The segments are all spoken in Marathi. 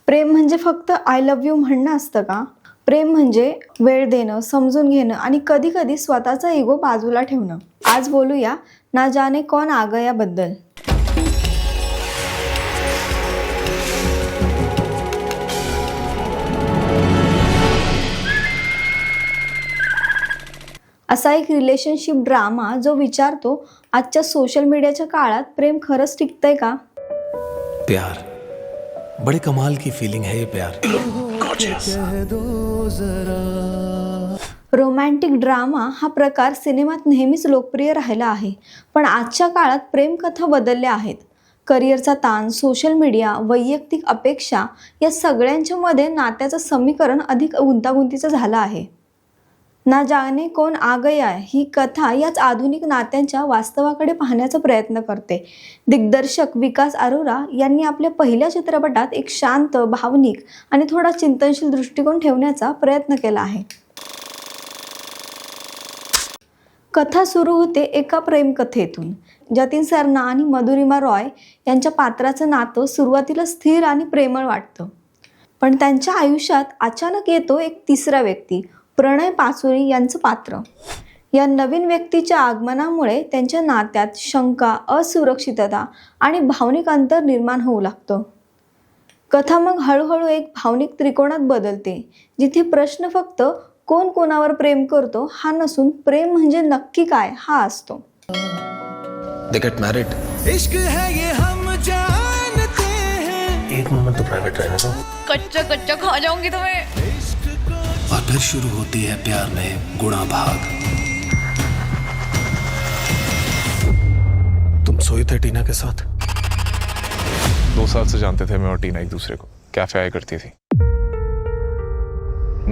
प्रेम म्हणजे फक्त आय लव्ह यू म्हणणं असतं का? प्रेम म्हणजे वेळ देणं, समजून घेणं आणि कधी कधी स्वतःचा इगो बाजूला ठेवणं. आज बोलूया ना जाने कौन आ गया बद्दल. असा एक रिलेशनशिप ड्रामा जो विचारतो, आजच्या सोशल मीडियाच्या काळात प्रेम खरंच टिकतंय का? प्यार बड़े कमाल की फीलिंग है ये प्यार. रोमॅन्टिक ड्रामा हा प्रकार सिनेमात नेहमीच लोकप्रिय राहिला आहे. पण आजच्या काळात प्रेमकथा बदलल्या आहेत. करिअरचा ताण, सोशल मीडिया, वैयक्तिक अपेक्षा या सगळ्यांच्या मध्ये नात्याचं समीकरण अधिक गुंतागुंतीचं झालं आहे. ना जाने कौन आ गया ही कथा याच आधुनिक नात्यांच्या वास्तवाकडे पाहण्याचा प्रयत्न करते. दिग्दर्शक विकास अरोरा यांनी आपल्या पहिल्या चित्रपटात एक शांत, भावनिक आणि थोडा चिंतनशील दृष्टिकोन ठेवण्याचा प्रयत्न केला आहे. कथा सुरू होते एका प्रेमकथेतून. जतीन सरना आणि मधुरिमा रॉय यांच्या पात्राचं नातं सुरुवातीला स्थिर आणि प्रेमळ वाटतं. पण त्यांच्या आयुष्यात अचानक येतो एक तिसरा व्यक्ती, प्रणय पाचुरी यांचं पात्र. या नवीन व्यक्तीच्या आगमनामुळे त्यांच्या नात्यात शंका, असुरक्षितता आणि भावनिक अंतर निर्माण होऊ लागतं. कथा मग हळूहळू एक भावनिक त्रिकोणात बदलते, जिथे प्रश्न फक्त कोण कोणावर प्रेम करतो हा नसून प्रेम म्हणजे नक्की काय हा असतो. They get married. इश्क है ये हम जानते हैं. एक मोमेंट तो प्राइवेट रहने दो. कच्चा कच्चा खा जाऊंगी तुम्हें. और फिर शुरू होती है प्यार में गुणा भाग. तुम सोए थे टीना के साथ? 2 साल से जानते थे मैं और टीना एक दूसरे को. कैफे आया करती थी.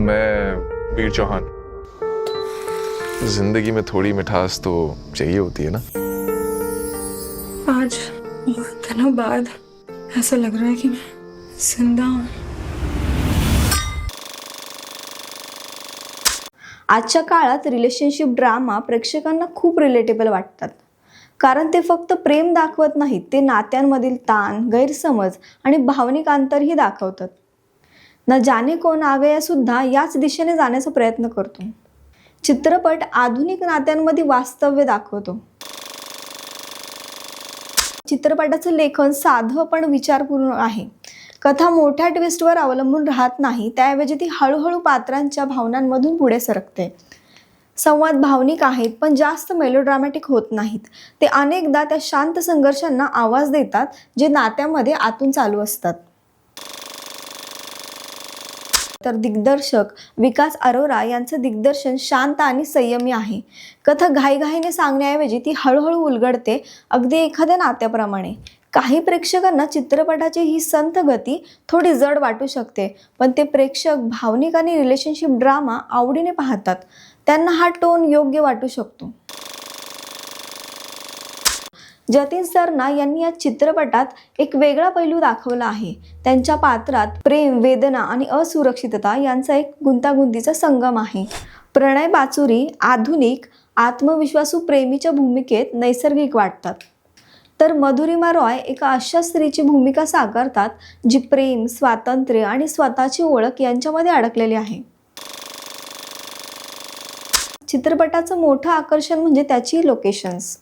मैं वीर चौहान. जिंदगी में थोड़ी मिठास तो चाहिए होती है ना. आज बहुत दिनों बाद ऐसा लग रहा है कि मैं जिंदा हूँ. आजच्या काळात रिलेशनशिप ड्रामा प्रेक्षकांना खूप रिलेटेबल वाटतात. कारण ते फक्त प्रेम दाखवत नाहीत, ते नात्यांमधील ताण, गैरसमज आणि भावनिक अंतरही दाखवतात. ना जाने कौन आ गया सुद्धा याच दिशेने जाण्याचा प्रयत्न करतो. चित्रपट आधुनिक नात्यांमध्ये वास्तव्य दाखवतो. चित्रपटाचं लेखन साधं पण विचारपूर्ण आहे. कथा मोठ्या ट्विस्टवर अवलंबून राहत नाही, त्याऐवजी ती हळूहळू पात्रांच्या भावनांमधून पुढे सरकते. संवाद भावनिक आहेत पण जास्त मेलोड्रामॅटिक होत नाहीत. ते अनेकदा त्या शांत संघर्षांना आवाज देतात जे नात्यामध्ये आतून चालू असतात. तर दिग्दर्शक विकास अरोरा यांचं दिग्दर्शन शांत आणि संयमी आहे. कथा घाईघाईने सांगण्याऐवजी ती हळूहळू उलगडते, अगदी एखाद्या नात्याप्रमाणे. काही प्रेक्षकांना चित्रपटाची ही संथ गती थोडी जड वाटू शकते, पण ते प्रेक्षक भावनिक आणि रिलेशनशिप ड्रामा आवडीने पाहतात. त्यांना हा टोन योग्य वाटू शकतो. जतीन सरना यांनी या चित्रपटात एक वेगळा पैलू दाखवला आहे. त्यांच्या पात्रात प्रेम, वेदना आणि असुरक्षितता यांचा एक गुंतागुंतीचा संगम आहे. प्रणय पाचुरी आधुनिक, आत्मविश्वासू प्रेमीच्या भूमिकेत नैसर्गिक वाटतात. तर मधुरिमा रॉय एका अशा स्त्रीची भूमिका साकारतात जी प्रेम, स्वातंत्र्य आणि स्वतःची ओळख यांच्यामध्ये अडकलेली आहे. चित्रपटाचं मोठं आकर्षण म्हणजे त्याची लोकेशन्स.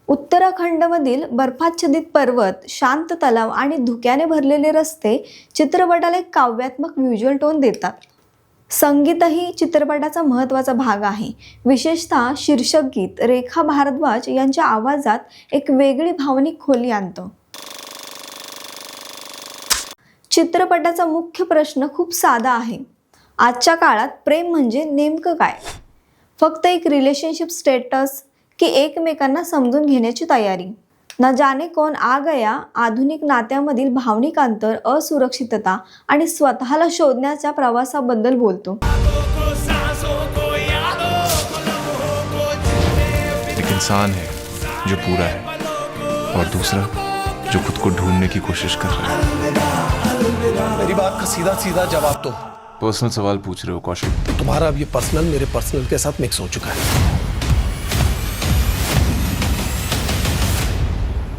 उत्तराखंडमधील बर्फाच्छादित पर्वत, शांत तलाव आणि धुक्याने भरलेले रस्ते चित्रपटाला एक काव्यात्मक व्हिज्युअल टोन देतात. संगीतही चित्रपटाचा महत्त्वाचा भाग आहे. विशेषतः शीर्षक गीत रेखा भारद्वाज यांच्या आवाजात एक वेगळी भावनिक खोली आणतं. चित्रपटाचा मुख्य प्रश्न खूप साधा आहे. आजच्या काळात प्रेम म्हणजे नेमकं काय? फक्त एक रिलेशनशिप स्टेटस की एकमेकांना समजून घेण्याची तयारी? ना जाने कौन आ गया आधुनिक नात्यामधील भावनिक अंतर, असुरक्षितता आणि स्वतःला शोधण्याच्या प्रवासाबद्दल बोलतो. एक इंसान है जो पूरा है और दूसरा जो खुद को ढूंढने की कोशिश कर रहा है. मेरी बात का सीधा सीधा जवाब दो. पर्सनल सवाल पूछ रहे हो कौशिक. तुम्हारा अब ये पर्सनल मेरे पर्सनल के साथ मिक्स हो चुका है.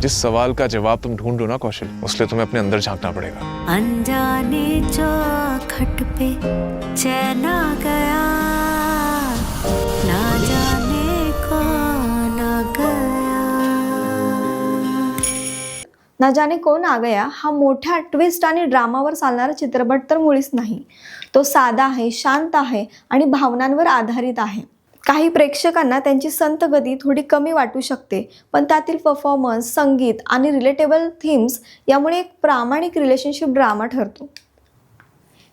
जिस सवाल का जवाब तुम ढूंढ रहे हो ना कौशल, उसके लिए तुम्हें अपने अंदर झांकना पड़ेगा। अनजाने चौखट पे चैन आ गया, ना जाने कौन आ गया। ना जाने कोण आ गया हा मोठ्या ट्विस्ट आणि ड्रामावर चालणारा चित्रपट तर मुळीच नाही. तो साधा आहे, शांत आहे आणि भावनांवर आधारित आहे. काही प्रेक्षकांना त्यांची संत गती थोडी कमी वाटू शकते, पण त्यातील परफॉर्मन्स, संगीत आणि रिलेटेबल थीम्स यामुळे एक प्रामाणिक रिलेशनशिप ड्रामा ठरतो.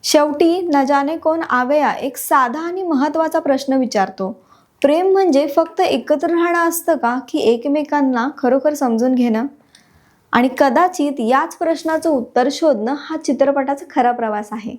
शेवटी ना जाने कोण आ गया एक साधा आणि महत्त्वाचा प्रश्न विचारतो. प्रेम म्हणजे फक्त एकत्र राहणं असतं का, की एकमेकांना खरोखर समजून घेणं? आणि कदाचित याच प्रश्नाचं उत्तर शोधणं हा चित्रपटाचा खरा प्रवास आहे.